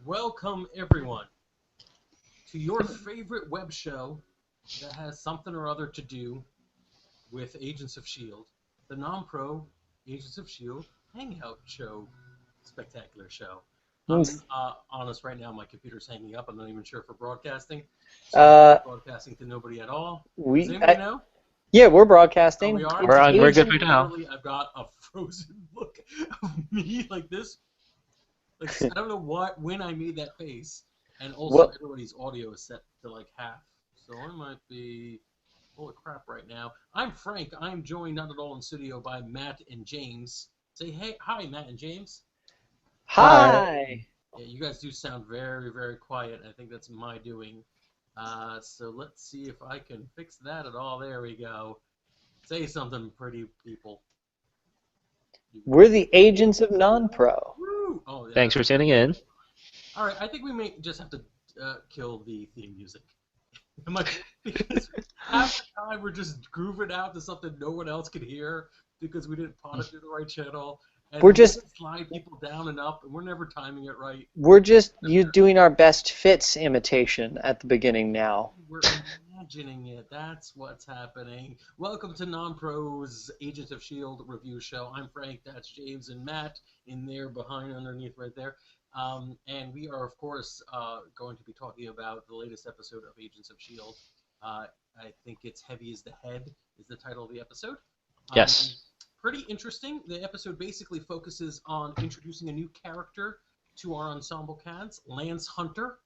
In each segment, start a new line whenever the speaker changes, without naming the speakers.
Welcome, everyone, to your favorite web show that has something or other to do with Agents of S.H.I.E.L.D., the Non-Pro Agents of S.H.I.E.L.D. Hangout show, spectacular show. I'm honest right now, my computer's hanging up. I'm not even sure if we're broadcasting. So we're broadcasting to nobody at all. Does anybody know?
Yeah, we're broadcasting.
We are?
We're good for now.
Literally, I've got a frozen look of me like this. Like, I don't know when I made that face, and also everybody's audio is set to like half, so I might be full of crap right now. I'm Frank. I'm joined not at all in studio by Matt and James. Say hey, hi, Matt and James.
Hi.
Yeah, you guys do sound very, very quiet. I think that's my doing. So let's see if I can fix that at all. There we go. Say something, pretty people.
We're the agents of Non-Pro.
Oh, yeah,
Thanks for tuning in.
All right, I think we may just have to kill the theme music. Because half the time we're just grooving out to something no one else can hear because we didn't pot it through the right channel. And
we're just
slide people down and up, and we're never timing it right.
We're just doing our best Fitz imitation at the beginning now.
We're imagining it. That's what's happening. Welcome to Non-Pro's Agents of S.H.I.E.L.D. review show. I'm Frank, that's James, and Matt in there underneath right there. And we are, of course, going to be talking about the latest episode of Agents of S.H.I.E.L.D. I think it's Heavy as the Head is the title of the episode.
Yes.
Pretty interesting. The episode basically focuses on introducing a new character to our ensemble cast, Lance Hunter.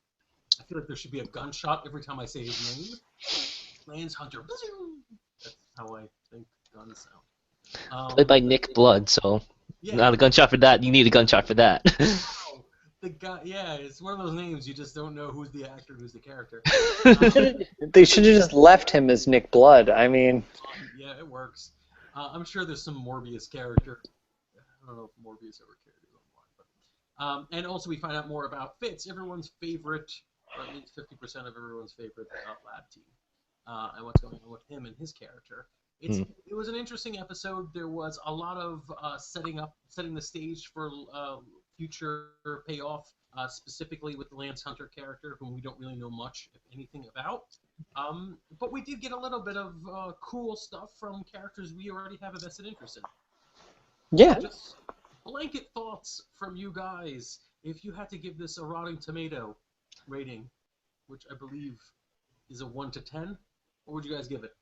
I feel like there should be a gunshot every time I say his name. Lance Hunter. That's how I think guns sound.
Played by Nick Blood, so not a gunshot for that. You need a gunshot for that.
The guy, yeah, it's one of those names you just don't know who's the actor, who's the character.
They should have just left him as Nick Blood. I mean,
yeah, it works. I'm sure there's some Morbius character. I don't know if Morbius ever cared about one, but and also we find out more about Fitz, everyone's favorite, or at least 50% of everyone's favorite lab team, and what's going on with him and his character. It was an interesting episode. There was a lot of setting the stage for future payoff, specifically with the Lance Hunter character, whom we don't really know much, if anything, about. But we did get a little bit of cool stuff from characters we already have a vested interest in.
Yeah.
Just blanket thoughts from you guys. If you had to give this a Rotten Tomato rating, which I believe is a 1 to 10, what would you guys give it?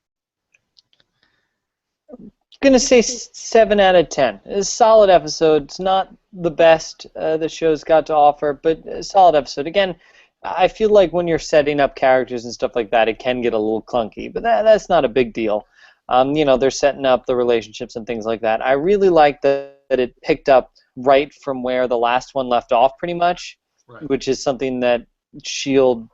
I'm gonna say 7 out of 10. It's a solid episode. It's not the best the show's got to offer, but a solid episode. Again, I feel like when you're setting up characters and stuff like that, it can get a little clunky, but that's not a big deal. They're setting up the relationships and things like that. I really like that it picked up right from where the last one left off, pretty much, which is something that S.H.I.E.L.D.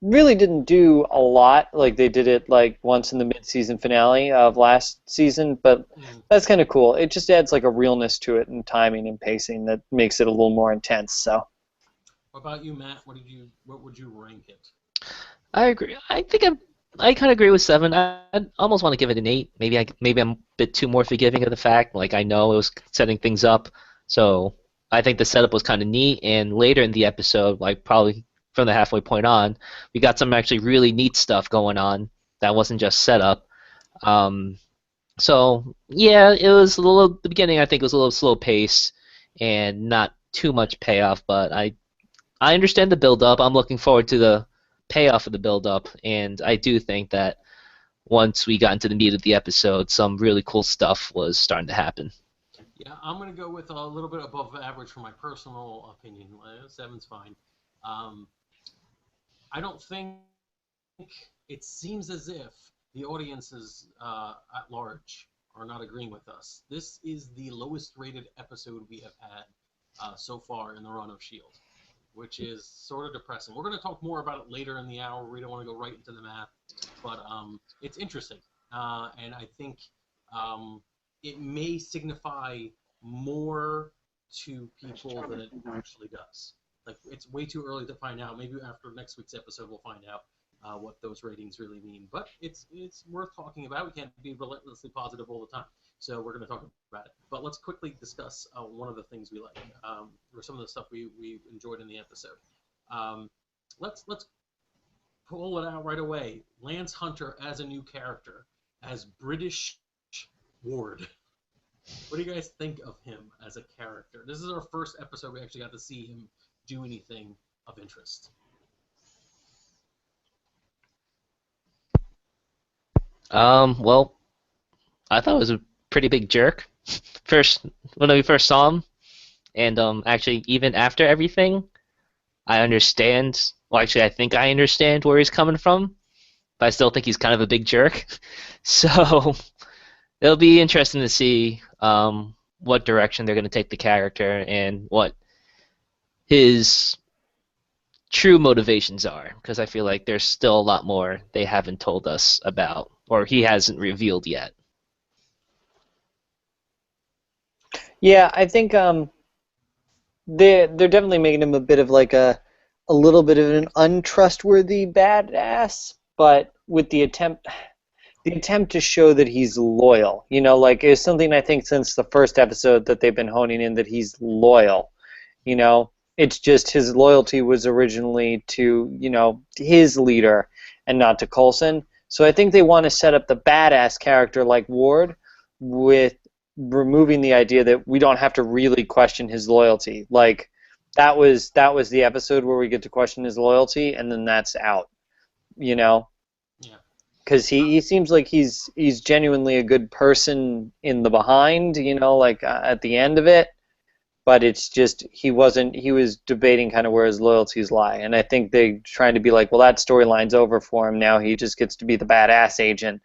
really didn't do a lot. Like, they did it like once in the mid-season finale of last season, but that's kind of cool. It just adds like a realness to it and timing and pacing that makes it a little more intense. So.
What about you, Matt? What would you rank it?
I agree. I kind of agree with 7. I almost want to give it an 8. Maybe I'm a bit too more forgiving of the fact. Like, I know it was setting things up, so I think the setup was kind of neat. And later in the episode, like probably from the halfway point on, we got some actually really neat stuff going on that wasn't just setup. So yeah, it was the beginning. I think was a little slow paced and not too much payoff, but I understand the build-up. I'm looking forward to the payoff of the build-up, and I do think that once we got into the meat of the episode, some really cool stuff was starting to happen.
Yeah, I'm going to go with a little bit above average for my personal opinion. 7's fine. I don't think it seems as if the audiences at large are not agreeing with us. This is the lowest rated episode we have had so far in the run of S.H.I.E.L.D., which is sort of depressing. We're going to talk more about it later in the hour. We don't want to go right into the math, but it's interesting, and I think it may signify more to people than it actually does. Like, it's way too early to find out. Maybe after next week's episode we'll find out. what those ratings really mean. But it's worth talking about. We can't be relentlessly positive all the time, so we're going to talk about it. But let's quickly discuss one of the things we like, or some of the stuff we enjoyed in the episode. Um, let's pull it out right away. Lance Hunter as a new character, as British Ward. What do you guys think of him as a character? This is our first episode we actually got to see him do anything of interest.
Well, I thought it was a pretty big jerk. First, when we first saw him, and actually even after everything, I understand. Well, actually, I think I understand where he's coming from, but I still think he's kind of a big jerk. So it'll be interesting to see what direction they're going to take the character and what his true motivations are, because I feel like there's still a lot more they haven't told us about, or he hasn't revealed yet.
Yeah, I think they're definitely making him a bit of like a little bit of an untrustworthy badass, but with the attempt to show that he's loyal. You know, like it's something I think since the first episode that they've been honing in that he's loyal. You know, it's just his loyalty was originally to, you know, his leader and not to Coulson. So I think they want to set up the badass character like Ward with removing the idea that we don't have to really question his loyalty. Like that was the episode where we get to question his loyalty, and then that's out. You know,
Yeah.
because he seems like he's genuinely a good person in the behind. You know, like at the end of it. But it's just he wasn't. He was debating kind of where his loyalties lie, and I think they're trying to be like, well, that storyline's over for him now. He just gets to be the badass agent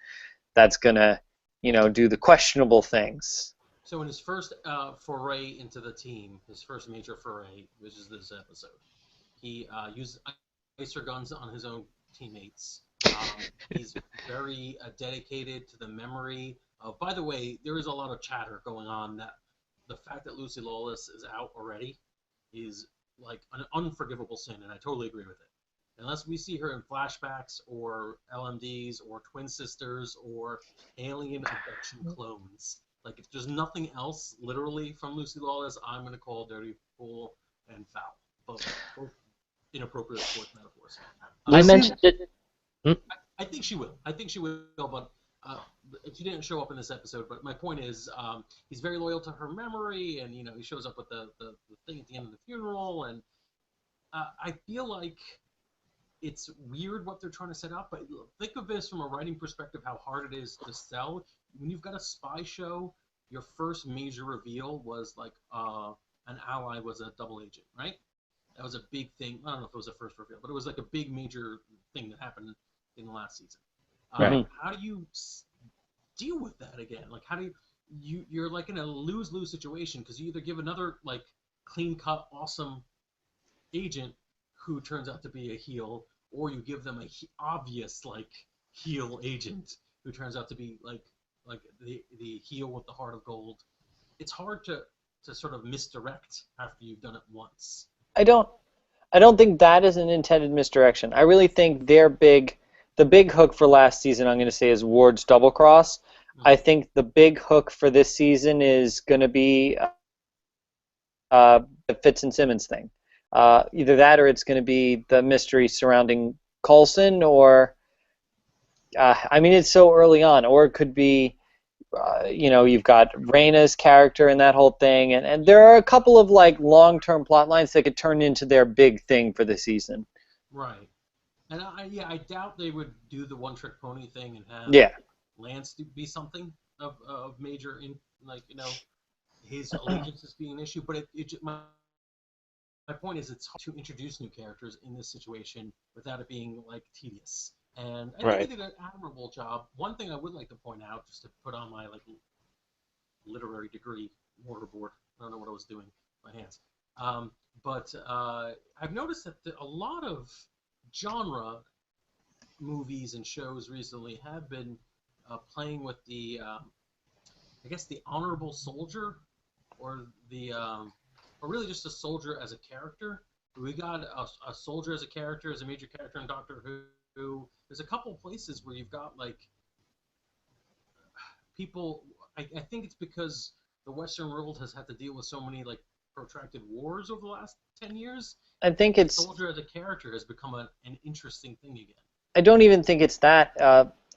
that's gonna, you know, do the questionable things.
So in his first foray into the team, his first major foray, which is this episode, he used icer guns on his own teammates. He's very dedicated to the memory of. By the way, there is a lot of chatter going on that the fact that Lucy Lawless is out already is like an unforgivable sin, and I totally agree with it. Unless we see her in flashbacks or LMDs or twin sisters or alien abduction clones, like if there's nothing else literally from Lucy Lawless, I'm going to call Dirty Fool and Foul. Both inappropriate sports metaphors.
I
Lucy,
mentioned it. Hmm?
I think she will. I think she will, but she didn't show up in this episode. But my point is, he's very loyal to her memory, and you know he shows up with the thing at the end of the funeral, and I feel like it's weird what they're trying to set up. But think of this from a writing perspective, how hard it is to sell when you've got a spy show. Your first major reveal was like an ally was a double agent, right? That was a big thing. I don't know if it was the first reveal, but it was like a big major thing that happened in the last season.
Right.
How do you deal with that again? Like, how do you're like in a lose-lose situation because you either give another like clean-cut, awesome agent who turns out to be a heel, or you give them a obvious like heel agent who turns out to be like the heel with the heart of gold. It's hard to sort of misdirect after you've done it once.
I don't I don't think that is an intended misdirection. I really think the big hook for last season, I'm going to say, is Ward's double cross. I think the big hook for this season is going to be the Fitz and Simmons thing. Either that or it's going to be the mystery surrounding Coulson, or I mean, it's so early on, or it could be you've got Raina's character and that whole thing, and there are a couple of like long-term plot lines that could turn into their big thing for the season.
Right. And I doubt they would do the one-trick pony thing and have
Yeah.
Lance to be something of major in his allegiances being an issue. But my point is it's hard to introduce new characters in this situation without it being like tedious. And I think they did an admirable job. One thing I would like to point out, just to put on my like literary degree mortarboard. I don't know what I was doing with my hands. But I've noticed that a lot of genre movies and shows recently have been playing with the, I guess, the honorable soldier, or the, or really just a soldier as a character. We got a soldier as a character, as a major character in Doctor Who. There's a couple places where you've got like people. I think it's because the Western world has had to deal with so many like protracted wars over the last 10 years.
I think
The
it's.
soldier as a character has become an interesting thing again.
I don't even think it's that.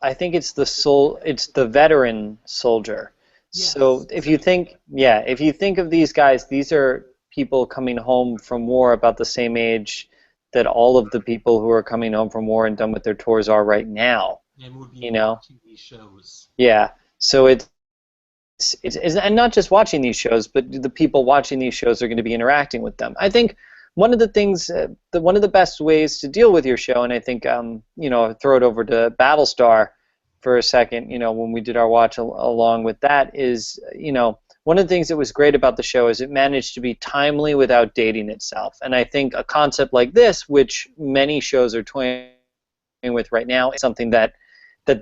I think it's the soul. It's the veteran soldier. So
Yes,
if you think, yeah, if you think of these guys, these are people coming home from war about the same age that all of the people who are coming home from war and done with their tours are right now.
and would be
You know?
watching these shows.
Yeah. So and not just watching these shows, but the people watching these shows are going to be interacting with them. I think one of the things, one of the best ways to deal with your show, and I think, throw it over to Battlestar for a second, when we did our watch along with that, is, one of the things that was great about the show is it managed to be timely without dating itself. And I think a concept like this, which many shows are toying with right now, is something that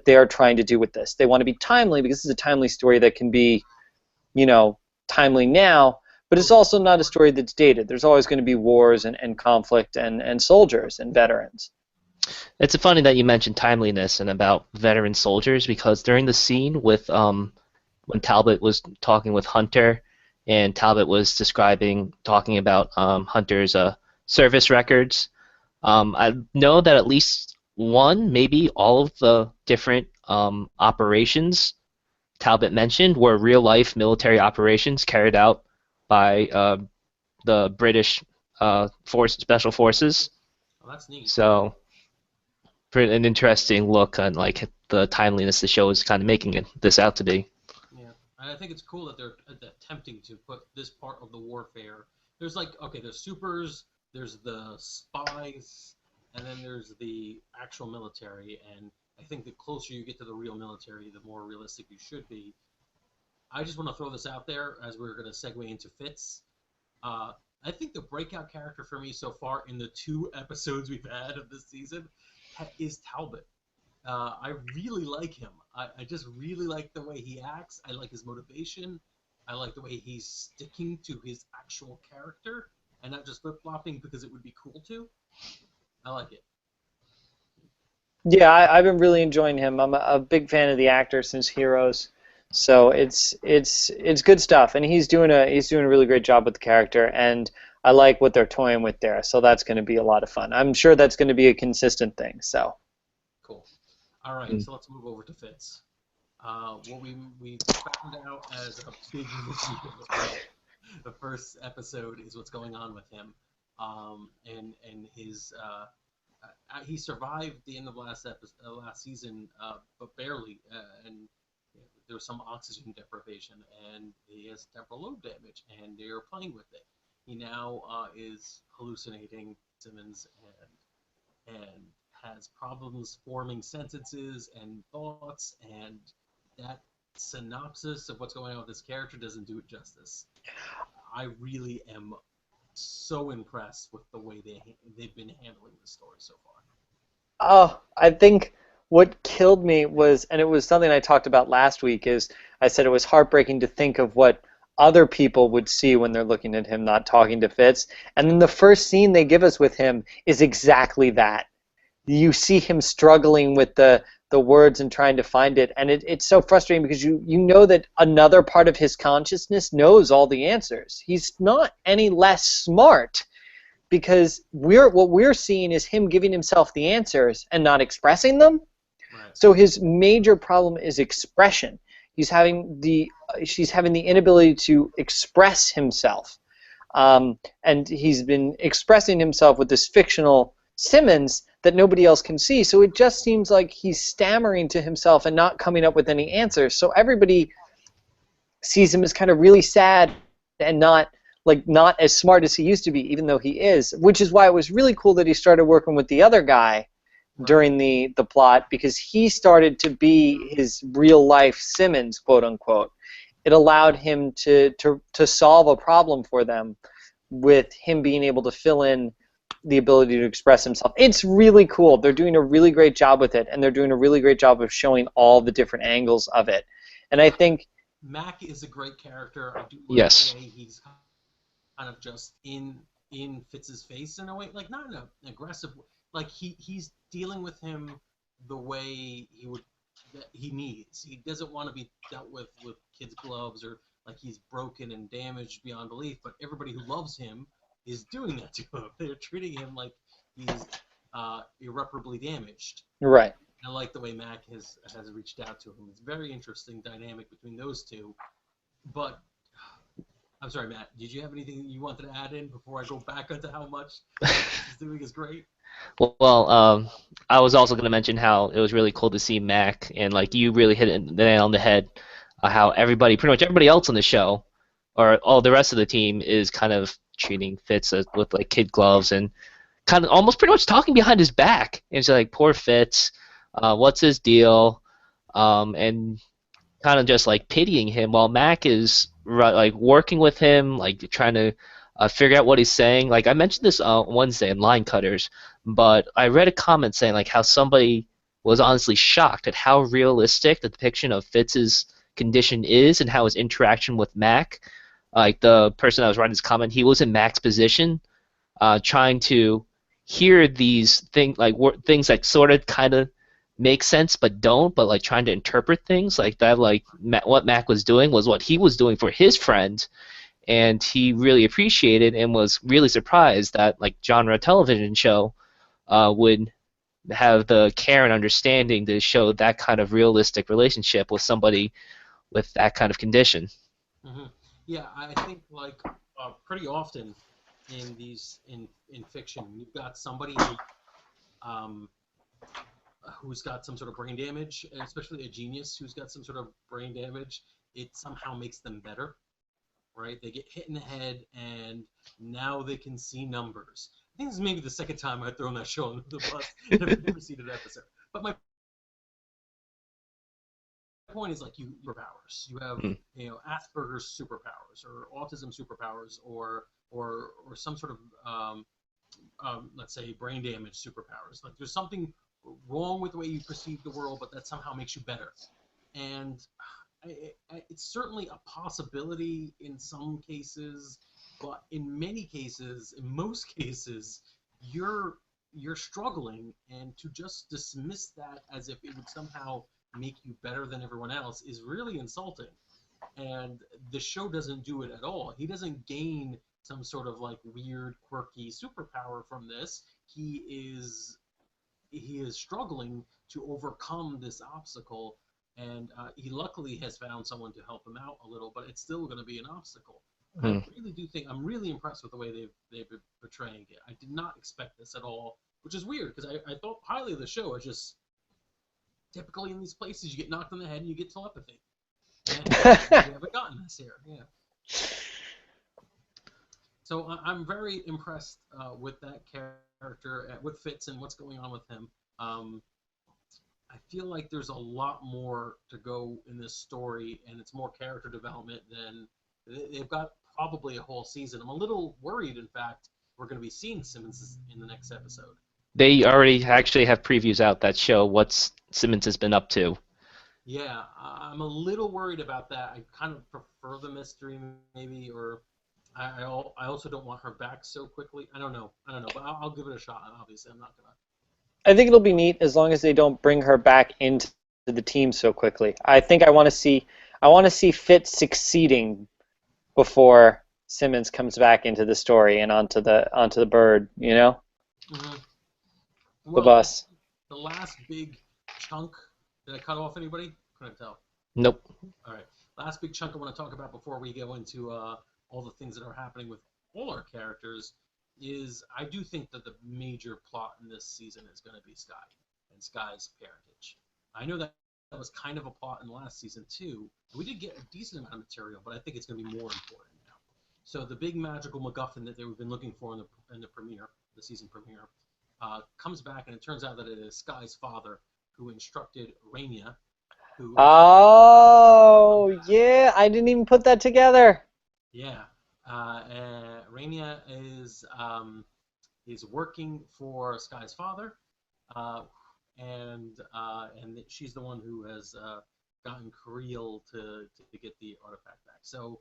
they're trying to do with this. They want to be timely because this is a timely story that can be, timely now, but it's also not a story that's dated. There's always going to be wars and conflict and soldiers and veterans.
It's funny that you mentioned timeliness and about veteran soldiers because during the scene with when Talbot was talking with Hunter and Talbot was talking about Hunter's service records, I know that at least one, maybe all of the different operations Talbot mentioned were real-life military operations carried out by the British Special Forces.
Oh, that's neat.
So, an interesting look on like the timeliness the show is kind of making this out to be.
Yeah, and I think it's cool that they're attempting to put this part of the warfare. There's like, okay, there's supers, there's the spies, and then there's the actual military. And I think the closer you get to the real military, the more realistic you should be. I just want to throw this out there as we're going to segue into Fitz. I think the breakout character for me so far in the 2 episodes we've had of this season is Talbot. I really like him. I just really like the way he acts. I like his motivation. I like the way he's sticking to his actual character and not just flip-flopping because it would be cool to. I like it.
Yeah, I've been really enjoying him. I'm a big fan of the actor since Heroes, so it's good stuff, and he's doing a really great job with the character, and I like what they're toying with there. So that's going to be a lot of fun. I'm sure that's going to be a consistent thing. So
Cool. All right, so let's move over to Fitz. What we found out as a big reveal of the first episode is what's going on with him, and his he survived the end of last season, but barely, and there was some oxygen deprivation, and he has temporal lobe damage, and they are playing with it. He now is hallucinating Simmons and has problems forming sentences and thoughts, and that synopsis of what's going on with this character doesn't do it justice. I really am so impressed with the way they've been handling the story so far.
Oh, I think what killed me was, and it was something I talked about last week, is I said it was heartbreaking to think of what other people would see when they're looking at him not talking to Fitz. And then the first scene they give us with him is exactly that. You see him struggling with the words and trying to find it, and it's so frustrating because you know that another part of his consciousness knows all the answers. He's not any less smart, because what we're seeing is him giving himself the answers and not expressing them.
Right.
So his major problem is expression. She's having the inability to express himself, and he's been expressing himself with this fictional Simmons that nobody else can see. So it just seems like he's stammering to himself and not coming up with any answers. So everybody sees him as kind of really sad and not as smart as he used to be, even though he is, which is why it was really cool that he started working with the other guy during the plot, because he started to be his real life Simmons, quote unquote. It allowed him to solve a problem for them with him being able to fill in the ability to express himself. It's really cool. They're doing a really great job with it, and they're doing a really great job of showing all the different angles of it. And I think
Mac is a great character. I do like
Yes.
the way he's kind of just in Fitz's face in a way, like not in an aggressive way. like he's dealing with him the way he would that he needs. He doesn't want to be dealt with kids' gloves or like he's broken and damaged beyond belief. But everybody who loves him is doing that to him. They're treating him like he's irreparably damaged.
Right.
I like the way Mac has reached out to him. It's a very interesting dynamic between those two. But I'm sorry, Matt. Did you have anything you wanted to add in before I go back onto how much he's doing is great?
Well, I was also going to mention how it was really cool to see Mac, and like you really hit it the nail on the head. How everybody, pretty much everybody else on the show, or all the rest of the team, is kind of treating Fitz with like kid gloves and kind of almost pretty much talking behind his back. It's like poor Fitz, what's his deal, and kind of just like pitying him while Mac is like working with him, like trying to figure out what he's saying. Like I mentioned this Wednesday in Line Cutters, but I read a comment saying like how somebody was honestly shocked at how realistic the depiction of Fitz's condition is and how his interaction with Mac. Like the person that was writing this comment, he was in Mac's position, trying to hear these things like things that sort of kind of make sense but don't, but like trying to interpret things like that. Like what Mac was doing was what he was doing for his friend, and he really appreciated and was really surprised that like genre television show would have the care and understanding to show that kind of realistic relationship with somebody with that kind of condition.
Hmm. Yeah, I think like pretty often in these in fiction, you've got somebody um, who's got some sort of brain damage, and especially a genius who's got some sort of brain damage. It somehow makes them better, right? They get hit in the head, and now they can see numbers. I think this is maybe the second time I've thrown that show under the bus in a preceded episode. But my point is like you superpowers. You have Asperger's superpowers or autism superpowers or some sort of let's say brain damage superpowers. Like there's something wrong with the way you perceive the world, but that somehow makes you better. And it's certainly a possibility in some cases, but in many cases, in most cases, you're struggling, and to just dismiss that as if it would somehow make you better than everyone else is really insulting. And the show doesn't do it at all. He doesn't gain some sort of like weird, quirky superpower from this. He is struggling to overcome this obstacle, and he luckily has found someone to help him out a little, but it's still going to be an obstacle. I really do think I'm really impressed with the way they've been portraying it. I did not expect this at all, which is weird because I thought highly of the show. It's just typically in these places you get knocked on the head and you get telepathy, and we haven't gotten this here. Yeah. So I'm very impressed with that character, with Fitz and what's going on with him. I feel like there's a lot more to go in this story, and it's more character development than they've got probably a whole season. I'm a little worried, in fact, we're going to be seeing Simmons in the next episode.
They already actually have previews out that show what Simmons has been up to.
Yeah, I'm a little worried about that. I kind of prefer the mystery, maybe, or I also don't want her back so quickly. I don't know, but I'll give it a shot. Obviously, I'm not gonna.
I think it'll be neat as long as they don't bring her back into the team so quickly. I think I want to see Fitz succeeding before Simmons comes back into the story and onto the bird,
Mm-hmm.
the
Well,
bus.
the last big chunk. Did I cut off anybody? Couldn't tell.
Nope.
All right. Last big chunk I want to talk about before we go into all the things that are happening with all our characters is I do think that the major plot in this season is going to be Sky and Sky's parentage. I know that was kind of a plot in the last season too. We did get a decent amount of material, but I think it's going to be more important now. So the big magical MacGuffin that they've been looking for in the premiere, the season premiere, comes back, and it turns out that it is Sky's father who instructed Raina, who
Oh, yeah, I didn't even put that together.
yeah, Raina is working for Sky's father, uh, and she's the one who has gotten Creel to get the artifact back. So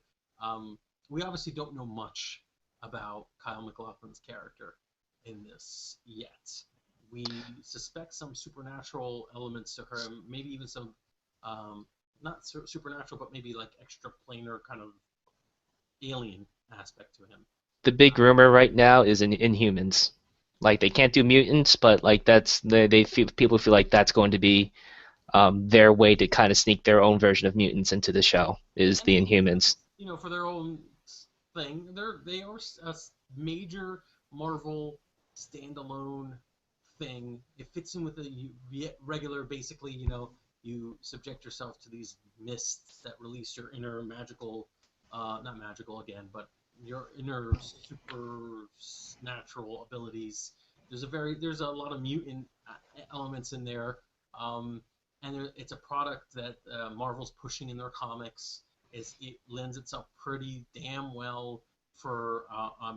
we obviously don't know much about Kyle MacLachlan's character in this yet. we suspect some supernatural elements to her, maybe even some not supernatural, but maybe like extraplanar kind of alien aspect to him.
The big rumor right now is in Inhumans. Like they can't do mutants, but like they feel people feel like that's going to be their way to kind of sneak their own version of mutants into the show is
And
the
it makes
Inhumans.
sense, for their own thing. They are a major Marvel standalone thing. It fits in with the regular, basically, you subject yourself to these mists that release your inner magical, not magical again, but your inner supernatural abilities. There's a lot of mutant elements in there, and it's a product that Marvel's pushing in their comics. It lends itself pretty damn well for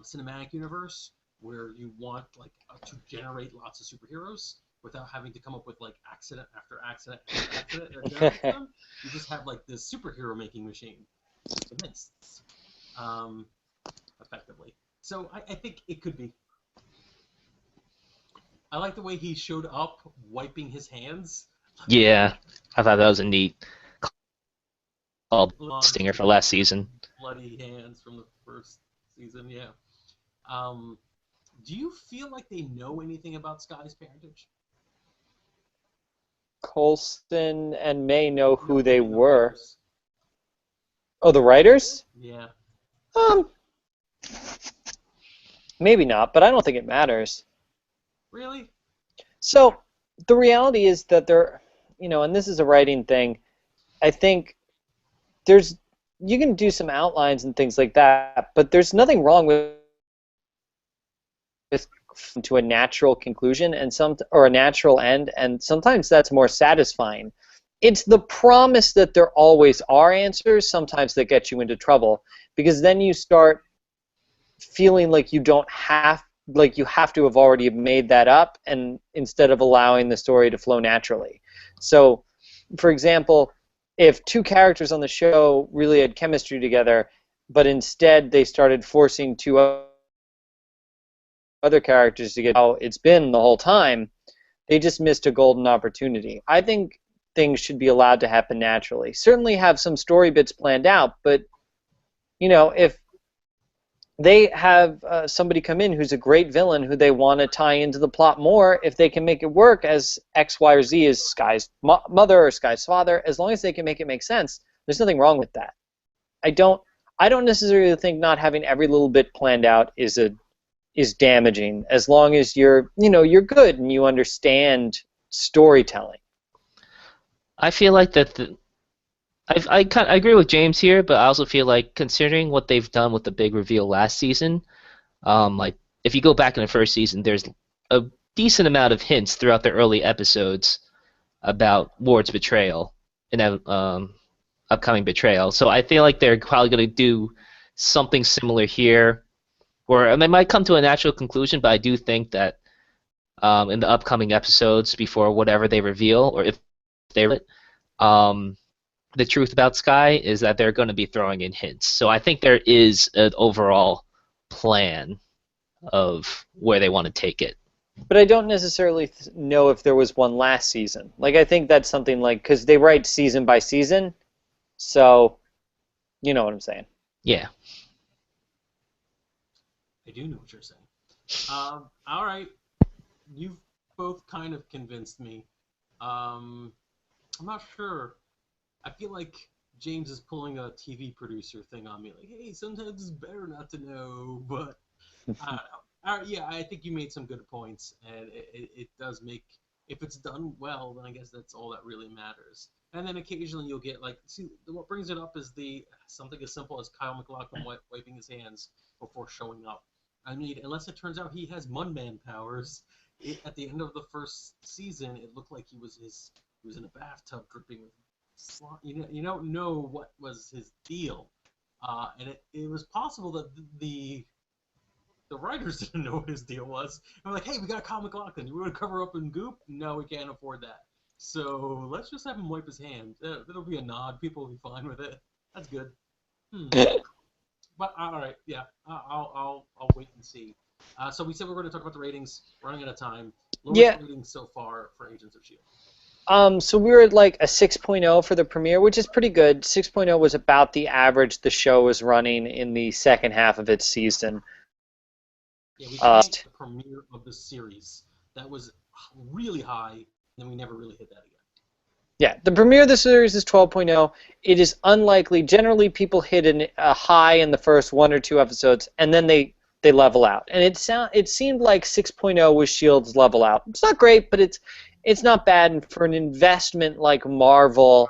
cinematic universe where you want to generate lots of superheroes without having to come up with like accident after accident after accident that generates them. You just have like this superhero making machine, the mists, effectively. So I think it could be. I like the way he showed up wiping his hands.
Yeah, I thought that was a neat call stinger for last season.
Bloody hands from the first season, yeah. Um, do you feel like they know anything about Sky's parentage?
Coulson and May know who
No,
they
the
were.
writers.
Oh, the writers?
Yeah.
Um, maybe not, but I don't think it matters.
Really?
So the reality is that and this is a writing thing. I think you can do some outlines and things like that, but there's nothing wrong with to a natural conclusion or a natural end, and sometimes that's more satisfying. It's the promise that there always are answers sometimes that get you into trouble, because then you start feeling like you have to have already made that up, and instead of allowing the story to flow naturally. So, for example, if two characters on the show really had chemistry together, but instead they started forcing two other characters to get how it's been the whole time, they just missed a golden opportunity. I think things should be allowed to happen naturally. Certainly have some story bits planned out, but if they have somebody come in who's a great villain who they want to tie into the plot more, if they can make it work as X, Y, or Z is Sky's mother or Sky's father, as long as they can make it make sense, there's nothing wrong with that. I don't necessarily think not having every little bit planned out is damaging, as long as you're good and you understand storytelling.
I feel like I agree with James here, but I also feel like considering what they've done with the big reveal last season, like if you go back in the first season, there's a decent amount of hints throughout the early episodes about Ward's betrayal and upcoming betrayal. So I feel like they're probably going to do something similar here, or they might come to a natural conclusion. But I do think that in the upcoming episodes, before whatever they reveal, or if they the truth about Sky is that they're going to be throwing in hints. So I think there is an overall plan of where they want to take it.
But I don't necessarily know if there was one last season. Like, I think that's something because they write season by season, so you know what I'm saying.
Yeah.
I do know what you're saying. All right. You've both kind of convinced me. I'm not sure. I feel like James is pulling a TV producer thing on me. Like, hey, sometimes it's better not to know, but I don't know. Yeah, I think you made some good points, and it does make, if it's done well, then I guess that's all that really matters. And then occasionally you'll get what brings it up is something as simple as Kyle MacLachlan wiping his hands before showing up. I mean, unless it turns out he has Mudman powers, at the end of the first season, it looked like he was in a bathtub dripping with slime. You don't know what was his deal, and it was possible that the writers didn't know what his deal was. And we're like, hey, we got Kyle MacLachlan. You want to cover up in goop? No, we can't afford that. So let's just have him wipe his hands. It'll be a nod. People will be fine with it. That's good. But all right, yeah, I'll wait and see. So we said we were going to talk about the ratings. Running out of time.
Yeah.
Lowest ratings so far for Agents of S.H.I.E.L.D.
So we were at like a 6.0 for the premiere, which is pretty good. 6.0 was about the average the show was running in the second half of its season.
Yeah, we tanked the premiere of the series. That was really high, and then we never really hit that again.
Yeah, the premiere of the series is 12.0. It is unlikely. Generally, people hit a high in the first one or two episodes, and then they level out. And it seemed like 6.0 was S.H.I.E.L.D.'s level out. It's not great, but it's not bad. And for an investment like Marvel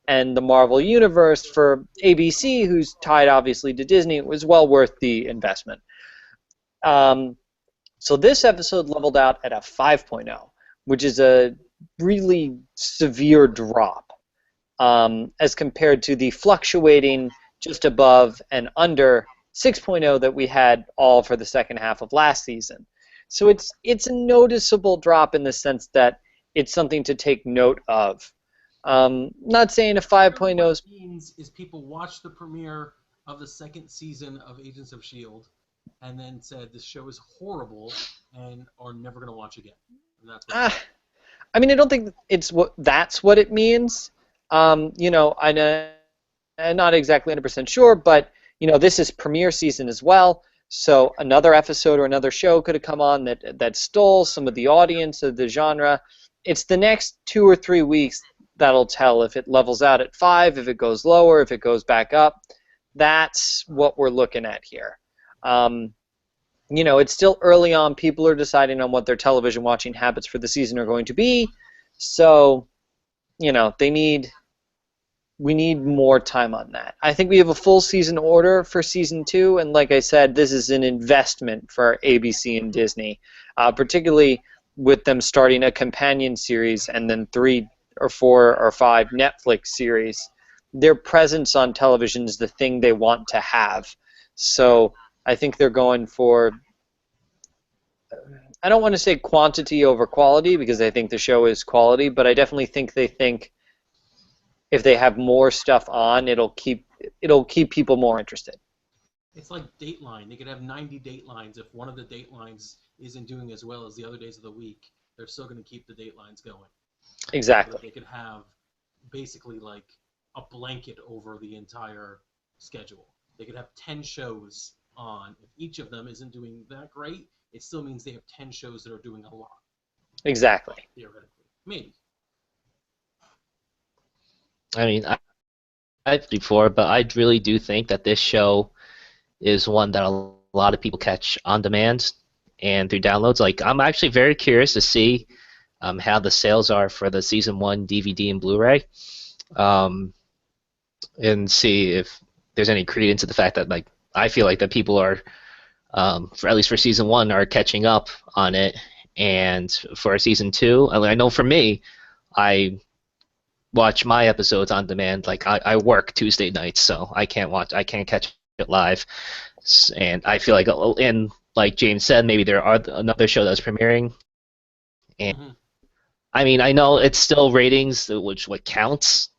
and the Marvel Universe for ABC, who's tied obviously to Disney, it was well worth the investment. So this episode leveled out at a 5.0, which is a really severe drop as compared to the fluctuating just above and under 6.0 that we had all for the second half of last season. So it's a noticeable drop in the sense that it's something to take note of. Not saying a 5.0
What
is...
it means is people watched the premiere of the second season of Agents of S.H.I.E.L.D. and then said this show is horrible and are never going to watch again. And that's what
I mean, I don't think that's what it means. I'm not exactly 100% sure, but this is premiere season as well. So another episode or another show could have come on that stole some of the audience of the genre. It's the next 2 or 3 weeks that'll tell if it levels out at 5, if it goes lower, if it goes back up. That's what we're looking at here. It's still early on. People are deciding on what their television watching habits for the season are going to be. So, we need more time on that. I think we have a full season order for season 2, and like I said, this is an investment for ABC and Disney, particularly with them starting a companion series and then 3 or 4 or 5 Netflix series. Their presence on television is the thing they want to have. So I think they're going for, I don't want to say quantity over quality because I think the show is quality, but I definitely think they think if they have more stuff on, it'll keep people more interested.
it's like Dateline. They could have 90 Datelines. If one of the Datelines isn't doing as well as the other days of the week, they're still going to keep the Datelines going.
Exactly.
So that they could have basically like a blanket over the entire schedule. They could have 10 shows on. If each of them isn't doing that great, it still means they have 10 shows that are doing a lot.
Exactly.
Theoretically. Maybe.
I mean, I've before, but I really do think that this show is one that a lot of people catch on demand and through downloads. Like, I'm actually very curious to see how the sales are for the season 1 DVD and Blu-ray, and see if there's any credence to the fact that, like, I feel like that people are, for at least for season 1, are catching up on it, and for season 2, I know for me, I watch my episodes on demand. Like, I work Tuesday nights, so I can't catch it live, and I feel like, and like James said, maybe there are another show that's premiering, and
Mm-hmm.
I mean, I know it's still ratings, which what counts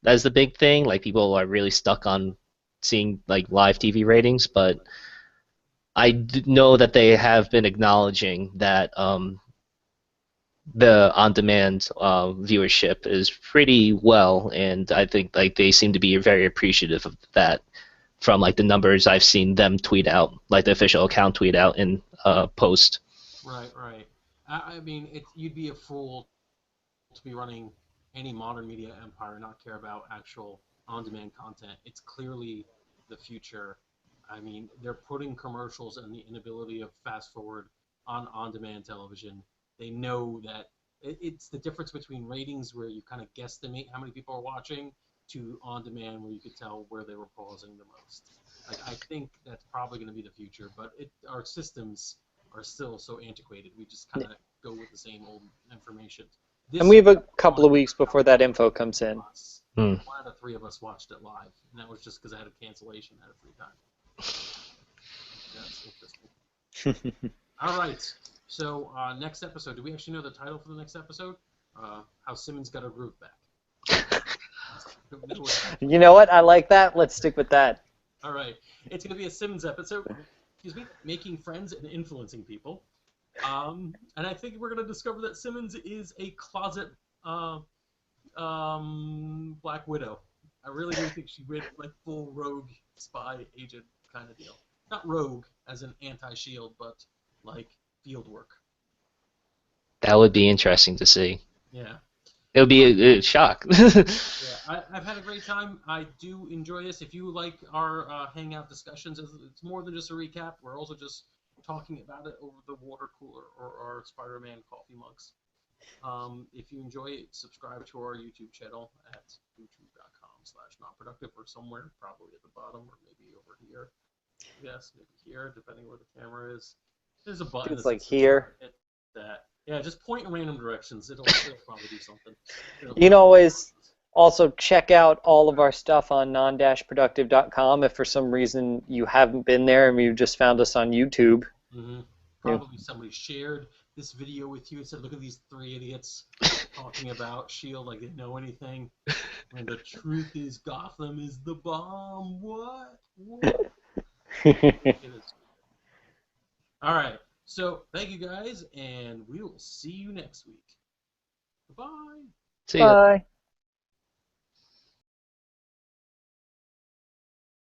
as the big thing. Like, people are really stuck on seeing like live TV ratings, but I know that they have been acknowledging that the on-demand viewership is pretty well, and I think like they seem to be very appreciative of that from like the numbers I've seen them tweet out, like the official account tweet out in post.
Right, right. I mean, you'd be a fool to be running any modern media empire and not care about actual on-demand content. It's clearly the future. I mean, they're putting commercials and the inability of fast forward on on-demand television. They know that it's the difference between ratings where you kind of guesstimate how many people are watching to on-demand where you could tell where they were pausing the most. Like, I think that's probably going to be the future, but our systems are still so antiquated. We just kind of go with the same old information.
And we have a couple of weeks before that info comes in.
Hmm.
One out of 3 of us watched it live, and that was just because I had a cancellation at a free time. That's interesting. All right. So next episode. Do we actually know the title for the next episode? How Simmons got her groove back.
You know what? I like that. Let's stick with that.
All right. It's going to be a Simmons episode. making friends and influencing people. And I think we're going to discover that Simmons is a closet Black Widow. I really do think she went like full rogue spy agent kind of deal. Not rogue as an anti-S.H.I.E.L.D, but like field work.
That would be interesting to see.
Yeah.
It would be a shock.
Yeah, I've had a great time. I do enjoy this. If you like our Hangout discussions, it's more than just a recap. We're also just talking about it over the water cooler or our Spider-Man coffee mugs. If you enjoy it, subscribe to our YouTube channel at youtube.com/nonproductive or somewhere, probably at the bottom or maybe over here. Yes, maybe here, depending where the camera is. There's a button.
It's like here.
Hit that. Yeah, just point in random directions. It'll probably do something.
You can always also check out all of our stuff on non-productive.com if for some reason you haven't been there and you just found us on YouTube.
Mm-hmm. Probably somebody shared this video with you and said, look at these three idiots talking about S.H.I.E.L.D. like they know anything. And the truth is Gotham is the bomb. What? All right. So thank you guys, and we will see you next week. Goodbye.
See ya.
Bye.